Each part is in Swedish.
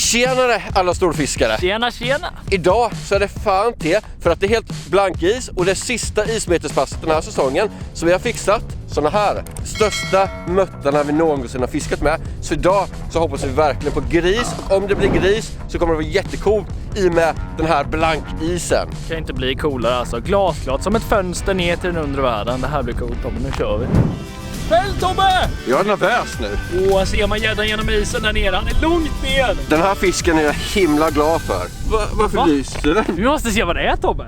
Tjenare alla storfiskare! Tjena, tjena! Idag så är det fan te för att det är helt blank is och det är sista ismetespasset den här säsongen. Så vi har fixat såna här största möttarna vi någonsin har fiskat med. Så idag så hoppas vi verkligen på gris. Om det blir gris så kommer det vara jättecoolt i med den här blankisen. Det kan inte bli coolare alltså. Glasklart som ett fönster ner till den undre världen. Det här blir coolt, Tobbe. Nu kör vi. Fäll, Tobbe! Jag är nervös nu. Ser man gäddan genom isen där nere? Han är långt ner! Den här fisken är jag himla glad för. Varför lyser den? Vi måste se vad det är, Tobbe.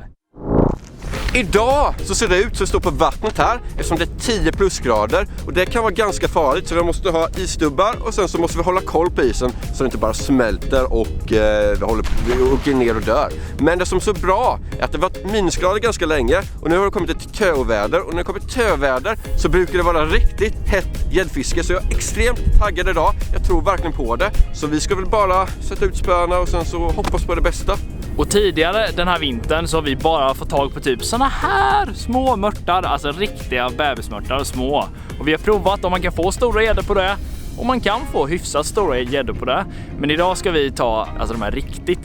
Idag så ser det ut som det står på vattnet här eftersom det är 10 plusgrader och det kan vara ganska farligt så vi måste ha isstubbar och sen så måste vi hålla koll på isen så det inte bara smälter och vi åker ner och dör. Men det som är så bra är att det varit minusgrader ganska länge och nu har det kommit ett töväder och när det kommer töväder så brukar det vara riktigt hett gäddfiske så jag är extremt taggad idag. Jag tror verkligen på det så vi ska väl bara sätta ut spöna och sen så hoppas på det bästa. Och tidigare den här vintern så har vi bara fått tag på typ såna här små mörtar, alltså riktiga bebismörtar, små. Och vi har provat om man kan få stora gäddor på det och man kan få hyfsat stora gäddor på det. Men idag ska vi ta alltså de här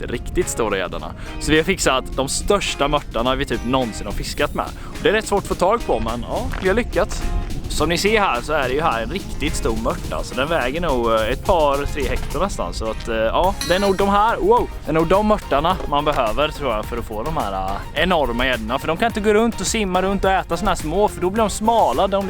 riktigt stora gäddorna. Så vi har fixat de största mörtarna vi typ någonsin har fiskat med. Och det är rätt svårt att få tag på men ja, vi har lyckats. Som ni ser här så är det ju här en riktigt stor mört. Alltså den väger nog ett par 3 hektar nästan. Så att ja, det är nog de här, det är nog de mörtarna man behöver tror jag för att få de här enorma gäddorna. För de kan inte gå runt och simma runt och äta såna här små för då blir de smala. De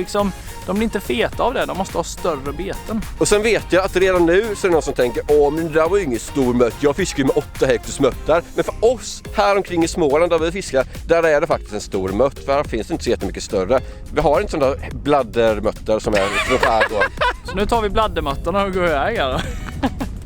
blir inte feta av det, de måste ha större beten. Och sen vet jag att redan nu så är det någon som tänker men det där var ju ingen stor mött, jag fiskar ju med 8 hektars möttar. Men för oss här omkring i Småland där vi fiskar, där är det faktiskt en stor mött. För här finns det inte så jättemycket större. Vi har inte sådana bladdermöttar som är runt här då. Så nu tar vi bladdermöttarna och går iväg här.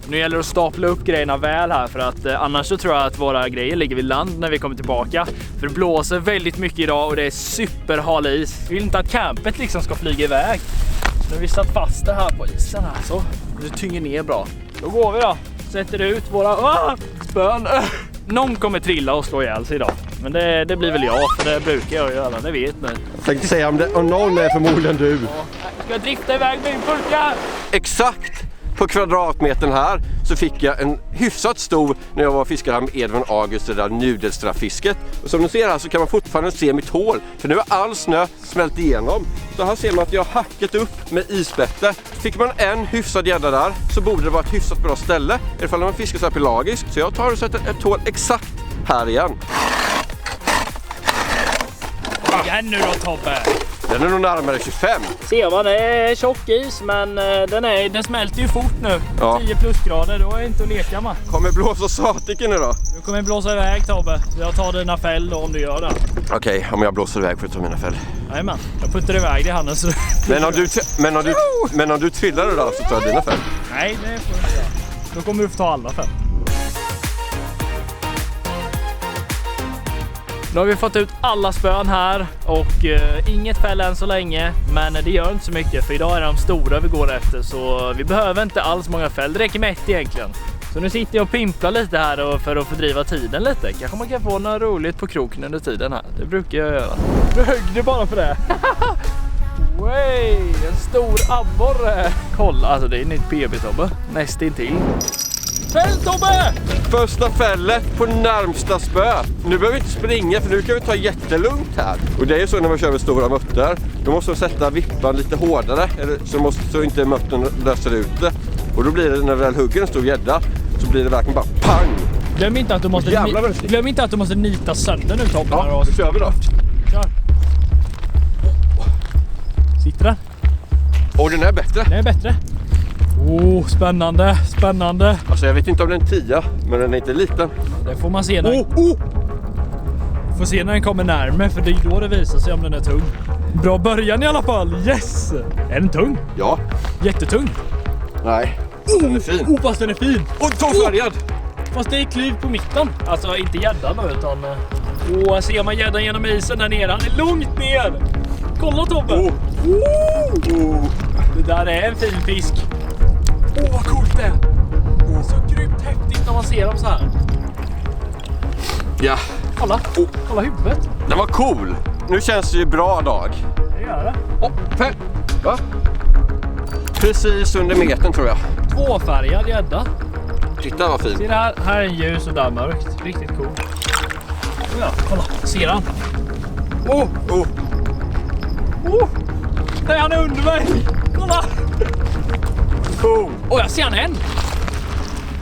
Nu gäller det att stapla upp grejerna väl här för att annars så tror jag att våra grejer ligger vid land när vi kommer tillbaka. För det blåser väldigt mycket idag och det är superhal is. Vi vill inte att campet liksom ska flyga iväg. Nu har vi satt fast det här på isen här så. Det tynger ner bra. Då går vi då. Sätter ut våra spön. Någon kommer trilla och slå ihjäl sig idag. Men det blir väl jag för det brukar jag göra, det vet ni. Jag tänkte säga om någon är förmodligen du. Ja, ska jag drifta iväg min pulka? Exakt! På kvadratmetern här så fick jag en hyfsat stor när jag var fiskare här med Edvin August, det där nudelstraffisket. Och som ni ser här så kan man fortfarande se mitt hål, för nu har all snö smält igenom. Så här ser man att jag har hackat upp med isbätte. Fick man en hyfsad gädda där så borde det vara ett hyfsat bra ställe. I alla fall när man fiskar så här pelagiskt. Så jag tar och sätter ett hål exakt här igen. Igen nu då Tobbe! Den är nog närmare 25. Ser man, det är tjock is men den smälter ju fort nu. Ja. 10 plusgrader, då är det inte att leka med. Kommer blåsa satiken nu då? Nu kommer blåsa iväg Tobbe. Jag tar dina fäll då om du gör det. Okej, om jag blåser iväg för att ta mina fäll. Jajamän, jag puttar iväg det Hannes. Men om du trillar då så tar jag dina fäll. Nej, det får du inte göra. Då kommer du få ta alla fäll. Nu har vi fått ut alla spön här och inget fäll än så länge. Men det gör inte så mycket för idag är de stora vi går efter. Så vi behöver inte alls många fäll, det räcker med ett egentligen. Så nu sitter jag och pimplar lite här för att fördriva tiden lite. Kanske man kan få något roligt på kroken under tiden här. Det brukar jag göra. Nu högg det bara för det. Wey, en stor abborre. Kolla, alltså det är en nytt PB Tobbe. Nästintill. Fäll Tobbe! Första fället på närmsta spö. Nu behöver vi inte springa för nu kan vi ta jättelugnt här. Och det är ju så när man kör med stora mötter. Då måste man sätta vippan lite hårdare så inte mötten löser ut det. Och då blir det när vi väl hugger en stor gädda så blir det verkligen bara pang. Glöm inte att du måste nita sönder nu Tobbe. Ja, då kör vi då. Kör. Sitter den? Och den är bättre. Den är bättre. Spännande. Alltså jag vet inte om den är en 10, men den är inte liten. Det får man se när får se när den kommer närmare, för det är då det visar sig om den är tung. Bra början i alla fall, yes! Är den tung? Ja. Jättetung. Nej, den är fin. Fast den är fin. Och tåfärgad. Fast det är klyv på mitten. Alltså inte gäddan då, utan ser man gäddan genom isen där nere. Han är långt ner. Kolla Tobbe. Det där är en fin fisk. Vad coolt det är. Så grymt häftigt när man ser dem så här. Ja. Kolla huvudet. Den var cool. Nu känns det ju bra dag. Det gör det. Va? Precis under metern tror jag. Tvåfärgad gädda. Titta vad fin. Se det här, här är en ljus och där mörkt. Riktigt cool. Oh ja, kolla, ser han? Oh. Nej, han är under mig. Kolla. Cool. Jag ser han än.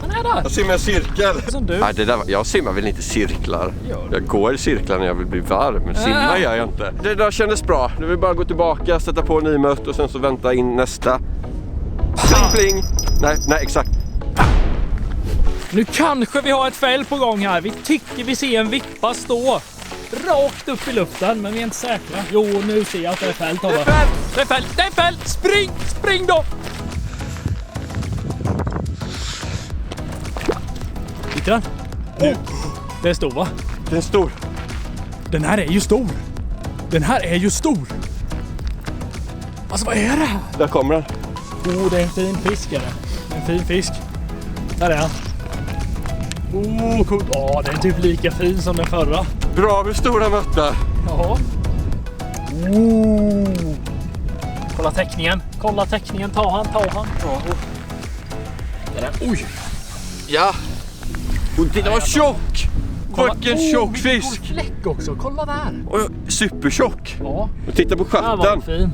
Han är där. Jag simmar en cirkel. Som du. Nej, jag simmar väl inte cirklar. Gör. Jag går i cirklar när jag vill bli varm, men simma gör jag inte. Det där kändes bra. Nu vill bara gå tillbaka, sätta på en ny mött och sen så vänta in nästa. Pling, pling. Nej, exakt. Nu kanske vi har ett fäll på gång här. Vi tycker vi ser en vippa stå rakt upp i luften, men vi är inte säkra. Jo, nu ser jag att det är fäll, Tobbe. Det är fäll! Spring då! Titta den. Nu. Det är stor, va? Det är stor. Den här är ju stor. Alltså, vad är det här? Där kommer den. Det är en fin fisk, är det. En fin fisk. Där är han. Coolt. Det är typ lika fin som den förra. Bra med stora möttar. Jaha. Kolla teckningen. Ta han. Ja. Oj. Ja. Och det var tjock. Vilken tjock fisk. Fläck också. Kolla där. Supertjock. Ja. Och titta på Där var den stjärten. fin.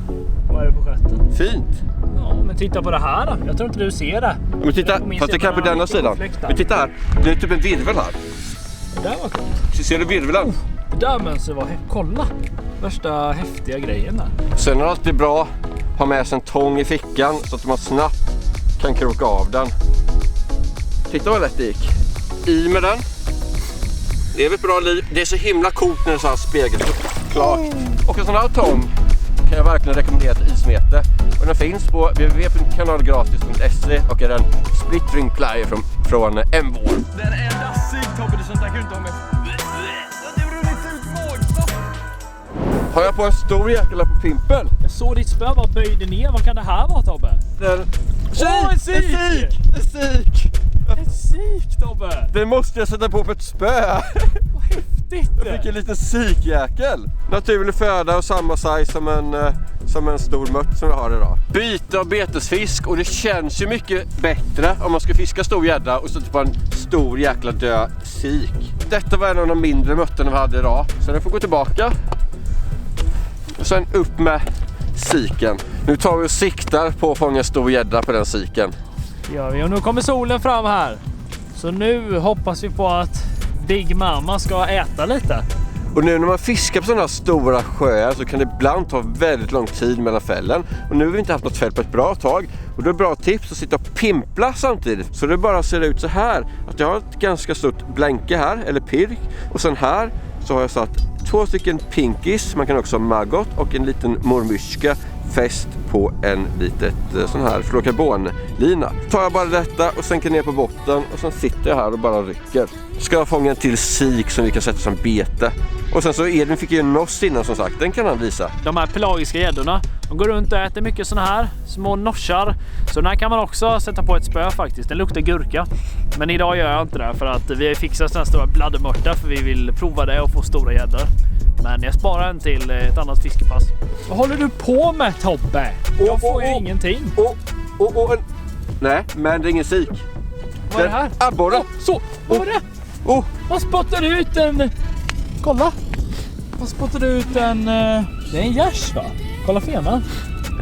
Vad är det på stjärten? Fint. Ja, men titta på det här då. Jag tror inte du ser det. Men titta, fast det kan på denna sidan. Men titta här. Det är typ en virvel här. Det där var coolt. Ser du virveln? Det där mönstret var kolla. Värsta häftiga grejen där. Sen är det alltid bra att ha med sig en tång i fickan så att man snabbt kan kroka av den. Titta vad lätt det gick. I med den. Det är ett bra liv. Det är så himla coolt när det är så här spegelklart. Och en sån här tång kan jag verkligen rekommendera till ismete. Och den finns på www.kanalgratis.se och är en splittring plier från Emvor. Den är dassig, Tobbe. Sånt där kan du inte ha med. Har jag på en stor jäkla på pimpel? Jag såg ditt spö bara böjde ner. Vad kan det här vara, Tobbe? En sik! En sik, Tobbe! Det måste jag sätta på ett spö. Vad häftigt! Jag fick en liten sikjäkel. Naturlig föda och samma size som en stor mört som jag har idag. Byte av betesfisk, och det känns ju mycket bättre om man ska fiska stor gädda och sätta på en stor jäkla död sik. Detta var en av de mindre mötterna vi hade idag. Så den får gå tillbaka. Och sen upp med siken. Nu tar vi och siktar på att fånga stor gädda på den siken. Ja, och nu kommer solen fram här. Så nu hoppas vi på att Big Mama ska äta lite. Och nu när man fiskar på sådana här stora sjöar så kan det ibland ta väldigt lång tid mellan fällen. Och nu har vi inte haft något fäll på ett bra tag. Och då är det bra tips att sitta och pimpla samtidigt. Så det bara ser ut så här. Att jag har ett ganska stort blänke här, eller pirk. Och sen här så har jag satt 2 stycken pinkis. Man kan också ha maggot och en liten mormyska fäst på en litet sån här fluorokarbonlina. Tar jag bara detta och sänker ner på botten och sen sitter jag här och bara rycker. Ska jag fånga en till sik som vi kan sätta som bete. Och sen så Edvin fick ju en noss innan som sagt, den kan han visa. De här pelagiska gäddorna, de går runt och äter mycket såna här små norsar. Så den här kan man också sätta på ett spö faktiskt. Den luktar gurka. Men idag gör jag inte det för att vi har fixat såna här stora bladdermörtar för vi vill prova det och få stora gäddor. Men jag sparar en till ett annat fiskepass. Vad håller du på med, Tobbe? Jag får ju ingenting. Nej, men det är ingen sik. Vad är det här? Abborre. Så, vad var det? Vad spottar du ut en... Kolla. Vad spottar du ut en... Det är en gärs, va? Kolla fenan.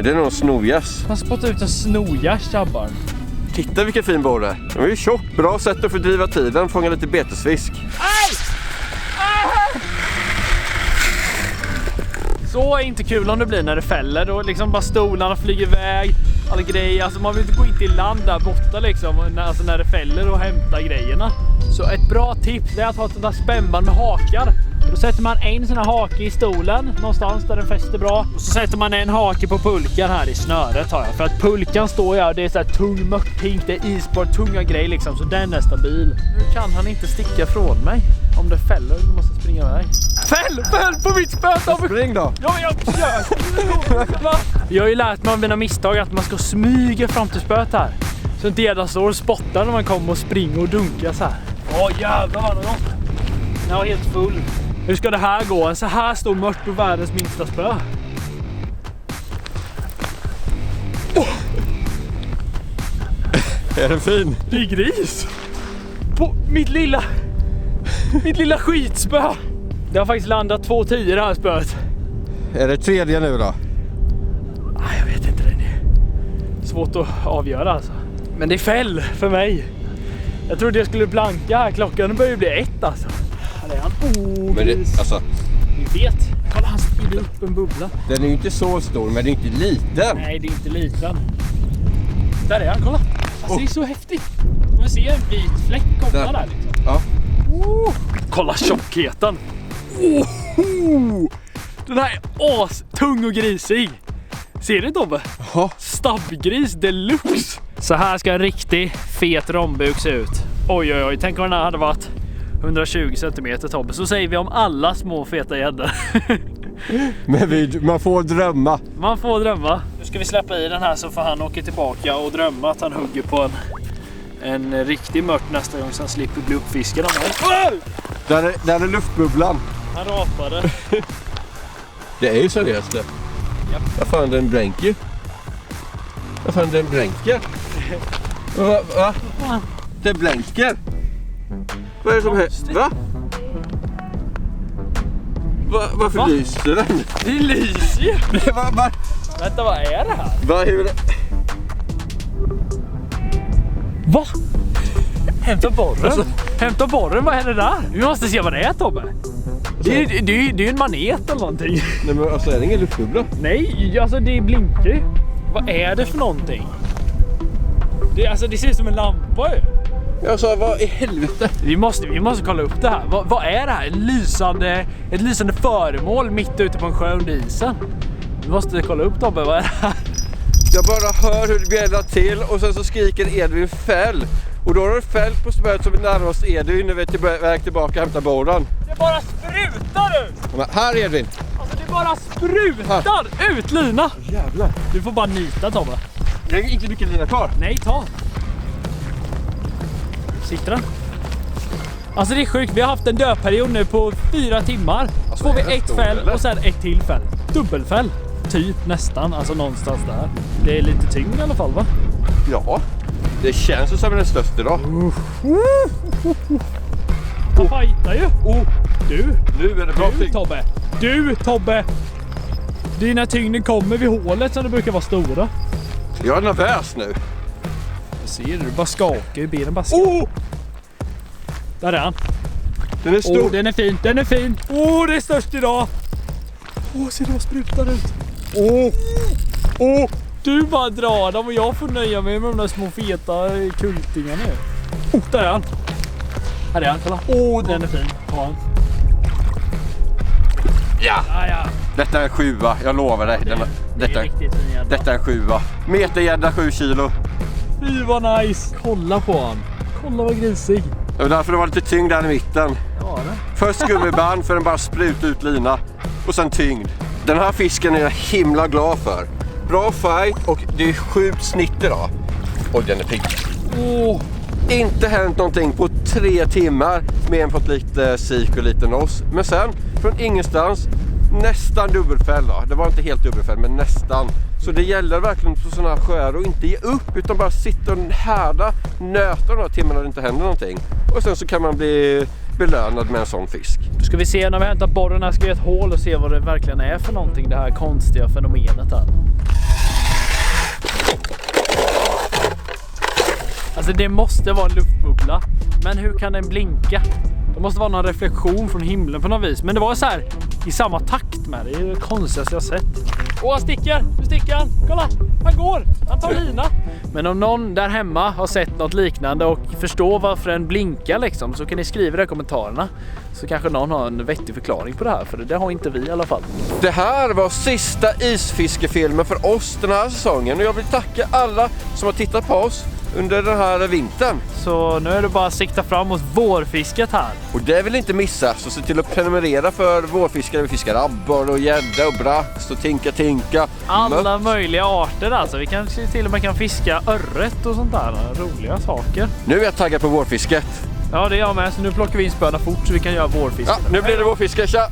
Det är någon snovgäss. Han spottar ut en snogärs, Tabbar. Titta vilken fin borre. Den är ju tjock. Bra sätt att fördriva tiden. Fånga lite betesfisk. Aj! Så är inte kul om det blir när det fäller. Då liksom bara stolarna flyger iväg. Alla grejer. Alltså man vill inte gå in till land där borta liksom. Alltså när det fäller och hämta grejerna. Så ett bra tips är att ha ett sånt där spännband med hakar. Då sätter man en sån här hake i stolen någonstans där den fäster bra. Och så sätter man en hake på pulkan här i snöret har jag. För att pulkan står ju, det är så här tung mörtpink, det är isbar, tunga grejer liksom. Så den är stabil. Nu kan han inte sticka från mig. Om det fäller, du måste springa iväg. Fäll på mitt spö! Spring då! Ja, jag har ju lärt mig av mina misstag att man ska smyga fram till spöet här. Så inte gäddan står och spottar när man kommer och springer och dunkar så här. Jävlar vad det gått. Jag är helt full. Hur ska det här gå? En så här stor mört på världens minsta spö. Är den fin? Det är gris. på mitt lilla skitspö. Det har faktiskt landat 2,10 det här spöet. Är det tredje nu då? Nej, jag vet inte det nu. Svårt att avgöra alltså. Men det är fäll för mig. Jag trodde jag skulle blanka här. Klockan börjar bli 1 alltså. Här är han. Men det, alltså, Ni vet. Kolla, han sprider upp en bubbla. den är ju inte så stor, men det är inte liten. Nej, det är inte liten. Där är han, kolla. Alltså, det är så häftigt. Man ser en vit fläck komma där liksom. Ja. Kolla tjockheten. Den här är tung och grisig. Ser du Tobbe? Ja. Stabbgris deluxe. Så här ska en riktig fet rombuk se ut. Oj oj oj, tänk om den här hade varit 120 cm Tobbe. Så säger vi om alla små feta gäddor. Men man får drömma. Man får drömma. Nu ska vi släppa i den här så får han åka tillbaka och drömma att han hugger på en riktig mört nästa gång så han slipper bli uppfiskad. Där är luftbubblan. Han rapade. Det är ju seriöst det. Japp. Vad fan, den blänker. Vad fan, den blänker. Va? Det blänker. Vad är det som händer? Va? Varför Va? lyser den? Det lyser ju. Va? Vänta, vad är det här? Va? Hur är det? Va? Hämta borren. Alltså. Hämta borren, vad är det där? Vi måste se vad det är Tobbe. Det är ju en manet eller någonting. Nej men alltså, är det ingen luftbubbla? Nej, alltså det blinkar ju. Vad är det för någonting? Det ser ut som en lampa ju. Jag sa, vad i helvete? Vi måste kolla upp det här. Vad är det här? Ett lysande föremål mitt ute på en sjö under isen. Vi måste kolla upp Tobbe, vad är det här? Jag bara hör hur det bjäddar till och sen så skriker Edvin fäll. Och då har du fäll på spöet som vi närmar oss Edvin när vi är på väg tillbaka och hämtar borren. Det bara sprutar ut! Men här Edvin! Alltså det bara sprutar ut lina! Jävlar! Du får bara nita Tobbe. Det är inte mycket lina kvar. Nej, ta! Sitter den? Alltså det är sjukt, vi har haft en dödperiod nu på 4 timmar. Alltså, får vi är det ett stor, fäll eller? och sen ett till fäll. Dubbelfäll. Typ nästan, alltså någonstans där. Det är lite tyngd i alla fall va? Ja, det känns ju som den största idag. Han fightar ju. Du. Nu är det bra tyngd. Du Tobbe. Det är när tyngden kommer vid hålet som det brukar vara stora. Jag är nervös nu. Jag ser du bara skakar i benen. Bara skakar. Där är han. Den är stor. Den är fin, den är fin. Det är störst idag. Ser du vad sprutar ut? Du bara drar dem och jag får nöja mig med de där små feta kultingarna nu. Där är han. Här är han, kolla. Den är fin. Ta han. Ja. Ja. Detta är en 7, jag lovar dig. Det är riktigt fin gädda. Detta är en 7. Metergädda 7 kilo. Fy vad nice. Kolla på han. Kolla vad grisig. Det var därför det var lite tyngd där i mitten. Ja det. Först gummiband för den bara spruta ut lina. Och sen tyngd. Den här fisken är jag himla glad för. Bra fight och det är sjukt snitt idag. Och den är pigg. Inte hänt någonting på 3 timmar. Mer än fått lite sik och lite noss. Men sen från ingenstans nästan dubbelfäll då. Det var inte helt dubbelfäll men nästan. Så det gäller verkligen på sådana här sjöar och inte ge upp utan bara sitta och härda, nöta de här timmarna när det inte händer någonting. Och sen så kan man bli belönad med en sån fisk. Då ska vi se när vi hämtar borren här, ska vi göra ett hål och se vad det verkligen är för någonting, det här konstiga fenomenet här. Alltså det måste vara en luftbubbla, men hur kan den blinka? Det måste vara någon reflektion från himlen på något vis, men det var så här i samma takt med det. Det är det konstigaste jag sett. Han sticker! Nu sticker han! Kolla! Han går! Han tar lina! Men om någon där hemma har sett något liknande och förstår varför den blinkar liksom, så kan ni skriva det i kommentarerna. Så kanske någon har en vettig förklaring på det här, för det har inte vi i alla fall. Det här var sista isfiskefilmen för oss den här säsongen och jag vill tacka alla som har tittat på oss under den här vintern. Så nu är det bara att sikta fram mot vårfisket här. Och det vill inte missa, så se till att prenumerera för vårfiskare. Vi fiskar abborre och gädda och brax och tinka. Alla möjliga arter alltså. Vi kanske till och med kan fiska örret och sånt där. Roliga saker. Nu är jag taggad på vårfisket. Ja, det är jag med. Så nu plockar vi in spöna fort så vi kan göra vårfiske. Ja, nu blir det vårfiske. Tja!